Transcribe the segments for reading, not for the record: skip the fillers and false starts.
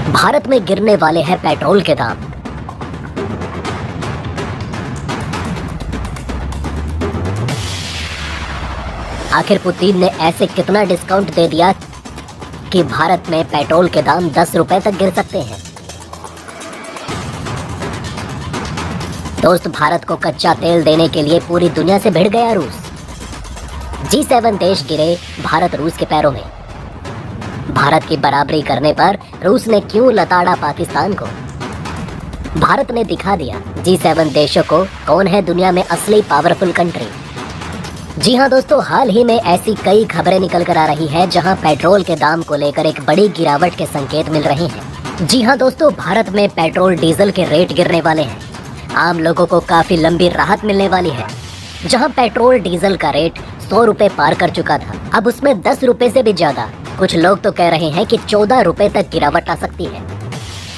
भारत में गिरने वाले हैं पेट्रोल के दाम। आखिर पुतिन ने ऐसे कितना डिस्काउंट दे दिया कि भारत में पेट्रोल के दाम 10 रुपए तक गिर सकते हैं। दोस्त, भारत को कच्चा तेल देने के लिए पूरी दुनिया से भिड़ गया रूस। G7 देश गिरे भारत रूस के पैरों में। भारत की बराबरी करने पर रूस ने क्यों लताड़ा पाकिस्तान को? भारत ने दिखा दिया G7 देशों को कौन है दुनिया में असली पावरफुल कंट्री। जी हाँ दोस्तों, हाल ही में ऐसी कई खबरें निकल कर आ रही है जहां पेट्रोल के दाम को लेकर एक बड़ी गिरावट के संकेत मिल रहे हैं। जी हाँ दोस्तों, भारत में पेट्रोल डीजल के रेट गिरने वाले हैं। आम लोगों को काफी लंबी राहत मिलने वाली है। जहां पेट्रोल डीजल का रेट 100 रुपए पार कर चुका था, अब उसमें 10 रुपए से भी ज्यादा, कुछ लोग तो कह रहे हैं कि 14 रुपए तक गिरावट आ सकती है।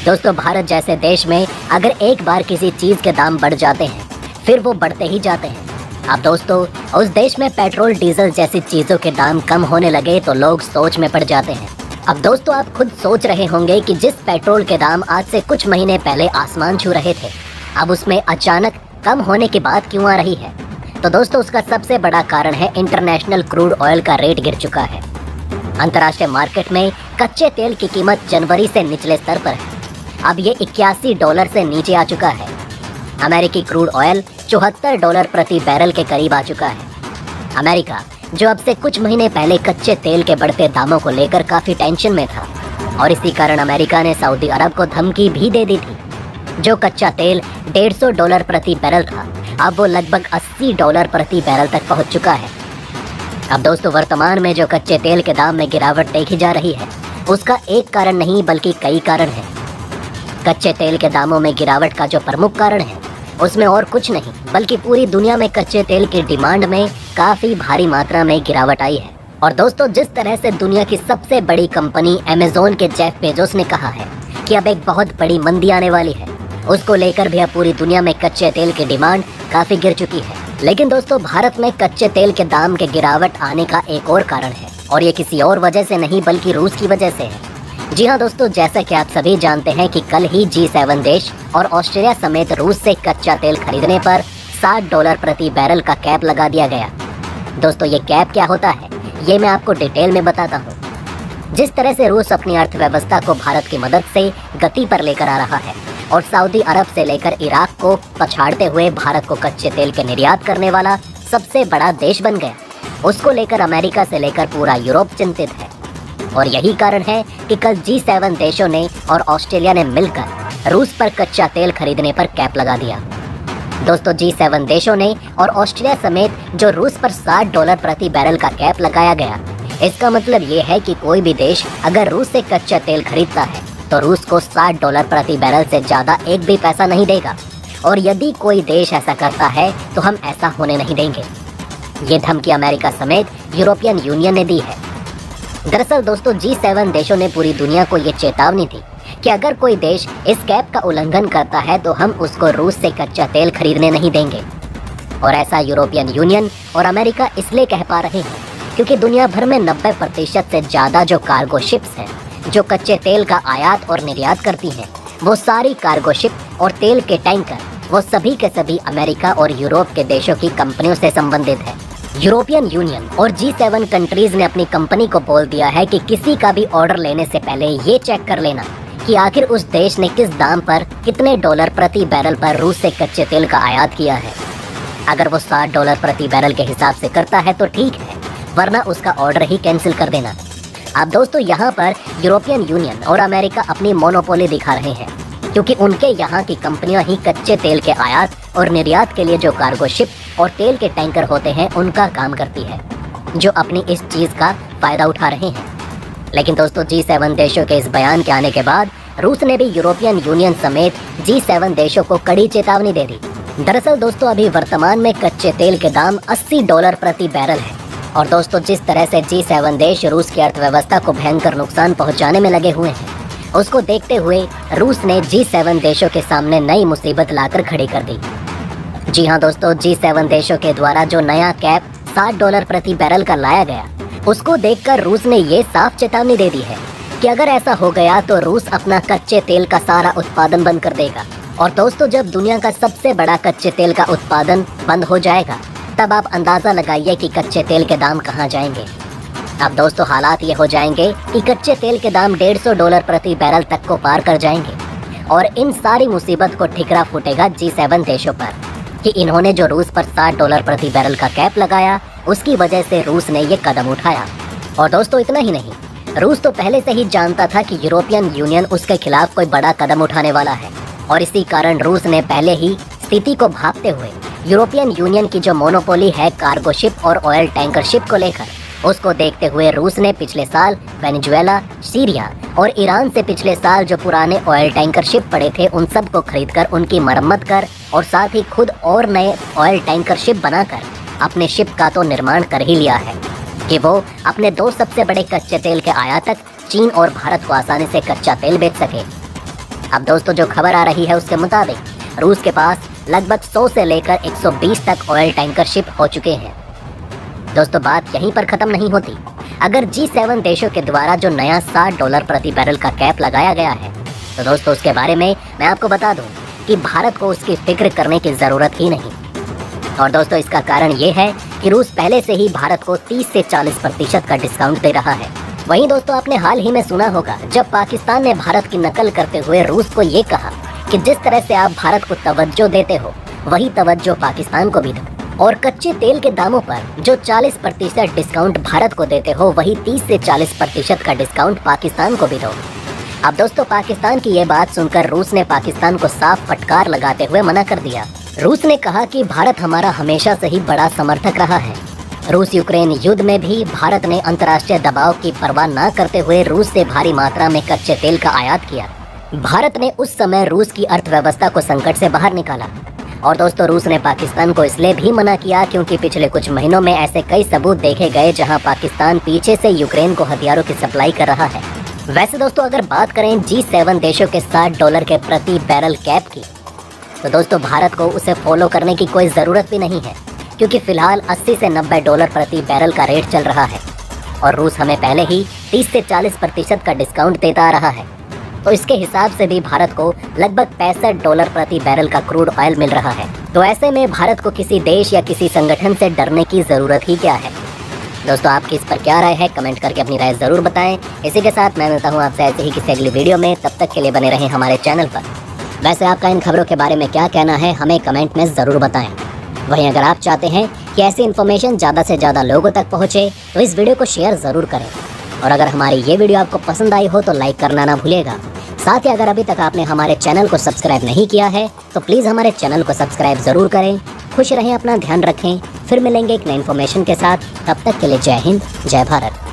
दोस्तों, भारत जैसे देश में अगर एक बार किसी चीज के दाम बढ़ जाते हैं फिर वो बढ़ते ही जाते हैं। अब दोस्तों, उस देश में पेट्रोल डीजल जैसी चीजों के दाम कम होने लगे तो लोग सोच में पड़ जाते हैं। अब दोस्तों, आप खुद सोच रहे होंगे कि जिस पेट्रोल के दाम आज से कुछ महीने पहले आसमान छू रहे थे, अब उसमें अचानक कम होने की बात क्यों आ रही है? तो दोस्तों, उसका सबसे बड़ा कारण है इंटरनेशनल क्रूड ऑयल का रेट गिर चुका है। अंतर्राष्ट्रीय मार्केट में कच्चे तेल की कीमत जनवरी से निचले स्तर पर है। अब ये $81 से नीचे आ चुका है। अमेरिकी क्रूड ऑयल $74 प्रति बैरल के करीब आ चुका है। अमेरिका, जो अब से कुछ महीने पहले कच्चे तेल के बढ़ते दामों को लेकर काफी टेंशन में था, और इसी कारण अमेरिका ने सऊदी अरब को धमकी भी दे दी थी। जो कच्चा तेल $150 प्रति बैरल था, अब वो लगभग $80 प्रति बैरल तक पहुंच चुका है। अब दोस्तों, वर्तमान में जो कच्चे तेल के दाम में गिरावट देखी जा रही है, उसका एक कारण नहीं बल्कि कई कारण हैं। कच्चे तेल के दामों में गिरावट का जो प्रमुख कारण है, उसमें और कुछ नहीं बल्कि पूरी दुनिया में कच्चे तेल की डिमांड में काफी भारी मात्रा में गिरावट आई है। और दोस्तों, जिस तरह से दुनिया की सबसे बड़ी कंपनी अमेज़न के जेफ बेजोस ने कहा है कि अब एक बहुत बड़ी मंदी आने वाली है, उसको लेकर भी अब पूरी दुनिया में कच्चे तेल की डिमांड काफी गिर चुकी है। लेकिन दोस्तों, भारत में कच्चे तेल के दाम के गिरावट आने का एक और कारण है, और ये किसी और वजह से नहीं बल्कि रूस की वजह से है। जी हाँ दोस्तों, जैसा कि आप सभी जानते हैं कि कल ही G7 देश और ऑस्ट्रेलिया समेत रूस से कच्चा तेल खरीदने पर $60 प्रति बैरल का कैप लगा दिया गया। दोस्तों, ये कैप क्या होता है, ये मैं आपको डिटेल में बताता हूँ। जिस तरह से रूस अपनी अर्थव्यवस्था को भारत की मदद से गति पर लेकर आ रहा है और सऊदी अरब से लेकर इराक को पछाड़ते हुए भारत को कच्चे तेल के निर्यात करने वाला सबसे बड़ा देश बन गया, उसको लेकर अमेरिका से लेकर पूरा यूरोप चिंतित है। और यही कारण है कि कल G7 देशों ने और ऑस्ट्रेलिया ने मिलकर रूस पर कच्चा तेल खरीदने पर कैप लगा दिया। दोस्तों, G7 देशों ने और ऑस्ट्रेलिया समेत जो रूस पर $60 प्रति बैरल का कैप लगाया गया, इसका मतलब ये है कि कोई भी देश अगर रूस से कच्चा तेल खरीदता है तो रूस को $60 प्रति बैरल से ज़्यादा एक भी पैसा नहीं देगा, और यदि कोई देश ऐसा करता है तो हम ऐसा होने नहीं देंगे। ये धमकी अमेरिका समेत यूरोपियन यूनियन ने दी है। दरअसल दोस्तों, G7 देशों ने पूरी दुनिया को ये चेतावनी दी कि अगर कोई देश इस कैप का उल्लंघन करता है तो हम उसको रूस से कच्चा तेल खरीदने नहीं देंगे। और ऐसा यूरोपियन यूनियन और अमेरिका इसलिए कह पा रहे हैं क्योंकि दुनिया भर में 90% से ज़्यादा जो कार्गो शिप्स हैं जो कच्चे तेल का आयात और निर्यात करती हैं, वो सारी कार्गो शिप और तेल के टैंकर वो सभी के सभी अमेरिका और यूरोप के देशों की कंपनियों से संबंधित है। यूरोपियन यूनियन और G7 कंट्रीज ने अपनी कंपनी को बोल दिया है कि किसी का भी ऑर्डर लेने से पहले ये चेक कर लेना कि आखिर उस देश ने किस दाम पर कितने डॉलर प्रति बैरल पर रूस से कच्चे तेल का आयात किया है। अगर वो $60 प्रति बैरल के हिसाब से करता है तो ठीक है, वरना उसका ऑर्डर ही कैंसिल कर देना। अब दोस्तों, यहाँ पर यूरोपियन यूनियन और अमेरिका अपनी मोनोपोली दिखा रहे हैं, क्योंकि उनके यहाँ की कंपनियां ही कच्चे तेल के आयात और निर्यात के लिए जो कार्गो शिप और तेल के टैंकर होते हैं उनका काम करती है, जो अपनी इस चीज़ का फ़ायदा उठा रहे हैं। लेकिन दोस्तों, G7 देशों के इस बयान के आने के बाद रूस ने भी यूरोपियन यूनियन समेत G7 देशों को कड़ी चेतावनी दे दी। दरअसल दोस्तों, अभी वर्तमान में कच्चे तेल के दाम $80 प्रति बैरल है। और दोस्तों, जिस तरह से G7 देश रूस की अर्थव्यवस्था को भयंकर नुकसान पहुंचाने में लगे हुए हैं, उसको देखते हुए रूस ने G7 देशों के सामने नई मुसीबत लाकर खड़ी कर दी। जी हाँ दोस्तों, G7 देशों के द्वारा जो नया कैप $60 प्रति बैरल का लाया गया, उसको देखकर रूस ने ये साफ चेतावनी दे दी है कि अगर ऐसा हो गया तो रूस अपना कच्चे तेल का सारा उत्पादन बंद कर देगा। और दोस्तों, जब दुनिया का सबसे बड़ा कच्चे तेल का उत्पादन बंद हो जाएगा, तब आप अंदाजा लगाइए कि कच्चे तेल के दाम कहां जाएंगे। अब दोस्तों, हालात ये हो जाएंगे कि कच्चे तेल के दाम $150 प्रति बैरल तक को पार कर जाएंगे। और इन सारी मुसीबत को ठिकरा फूटेगा G7 देशों पर कि इन्होंने जो रूस पर $60 प्रति बैरल का कैप लगाया, उसकी वजह से रूस ने ये कदम उठाया। और दोस्तों, इतना ही नहीं, रूस तो पहले से ही जानता था कि यूरोपियन यूनियन उसके खिलाफ कोई बड़ा कदम उठाने वाला है। और इसी कारण रूस ने पहले ही स्थिति को भांपते हुए यूरोपियन यूनियन की जो मोनोपोली है कार्गो शिप और ऑयल टैंकर शिप को लेकर, उसको देखते हुए रूस ने पिछले साल वेनेजुएला, सीरिया और ईरान से पिछले साल जो पुराने ऑयल टैंकर शिप पड़े थे, उन सब को खरीदकर उनकी मरम्मत कर और साथ ही खुद और नए ऑयल टैंकर शिप बनाकर अपने शिप का तो निर्माण कर ही लिया है कि वो अपने दो सबसे बड़े कच्चे तेल के आयातक चीन और भारत को आसानी से कच्चा तेल बेच सके। अब दोस्तों, जो खबर आ रही है उसके मुताबिक रूस के पास लगभग 100 से लेकर 120 तक ऑयल टैंकर शिप हो चुके हैं। दोस्तों, बात यहीं पर खत्म नहीं होती। अगर G7 देशों के द्वारा जो नया $60 प्रति बैरल का कैप लगाया गया है, तो दोस्तों उसके बारे में मैं आपको बता दूं कि भारत को उसकी फिक्र करने की ज़रूरत ही नहीं। और दोस्तों, इसका कारण ये है कि रूस पहले से ही भारत को 30 से 40% का डिस्काउंट दे रहा है। वहीं दोस्तों, आपने हाल ही में सुना होगा जब पाकिस्तान ने भारत की नकल करते हुए रूस को ये कहा कि जिस तरह से आप भारत को तवज्जो देते हो, वही तवज्जो पाकिस्तान को भी दो। और कच्चे तेल के दामों पर जो 40% डिस्काउंट भारत को देते हो, वही 30 से 40% का डिस्काउंट पाकिस्तान को भी दो। अब दोस्तों, पाकिस्तान की ये बात सुनकर रूस ने पाकिस्तान को साफ फटकार लगाते हुए मना कर दिया। रूस ने कहा कि भारत हमारा हमेशा से ही बड़ा समर्थक रहा है। रूस यूक्रेन युद्ध में भी भारत ने अंतर्राष्ट्रीय दबाव की परवाह न करते हुए रूस से भारी मात्रा में कच्चे तेल का आयात किया। भारत ने उस समय रूस की अर्थव्यवस्था को संकट से बाहर निकाला। और दोस्तों, रूस ने पाकिस्तान को इसलिए भी मना किया क्योंकि पिछले कुछ महीनों में ऐसे कई सबूत देखे गए जहां पाकिस्तान पीछे से यूक्रेन को हथियारों की सप्लाई कर रहा है। वैसे दोस्तों, अगर बात करें G7 देशों के $60 के प्रति बैरल कैप की, तो दोस्तों भारत को उसे फॉलो करने की कोई ज़रूरत भी नहीं है, क्योंकि फिलहाल $80 से $90 प्रति बैरल का रेट चल रहा है और रूस हमें पहले ही 30 से 40% का डिस्काउंट देता आ रहा है। तो इसके हिसाब से भी भारत को लगभग $65 प्रति बैरल का क्रूड ऑयल मिल रहा है। तो ऐसे में भारत को किसी देश या किसी संगठन से डरने की ज़रूरत ही क्या है। दोस्तों, आपकी इस पर क्या राय है, कमेंट करके अपनी राय ज़रूर बताएं। इसी के साथ मैं मिलता हूँ आपसे ऐसे ही किसी अगली वीडियो में। तब तक के लिए बने रहें हमारे चैनल पर। वैसे आपका इन खबरों के बारे में क्या कहना है, हमें कमेंट में ज़रूर बताएं। वहीं अगर आप चाहते हैं कि ऐसी इन्फॉर्मेशन ज़्यादा से ज़्यादा लोगों तक पहुँचे, तो इस वीडियो को शेयर ज़रूर करें। और अगर हमारी ये वीडियो आपको पसंद आई हो तो लाइक करना ना भूलिएगा। साथ ही अगर अभी तक आपने हमारे चैनल को सब्सक्राइब नहीं किया है, तो प्लीज़ हमारे चैनल को सब्सक्राइब ज़रूर करें। खुश रहें, अपना ध्यान रखें। फिर मिलेंगे एक नई इन्फॉर्मेशन के साथ। तब तक के लिए जय हिंद, जय भारत।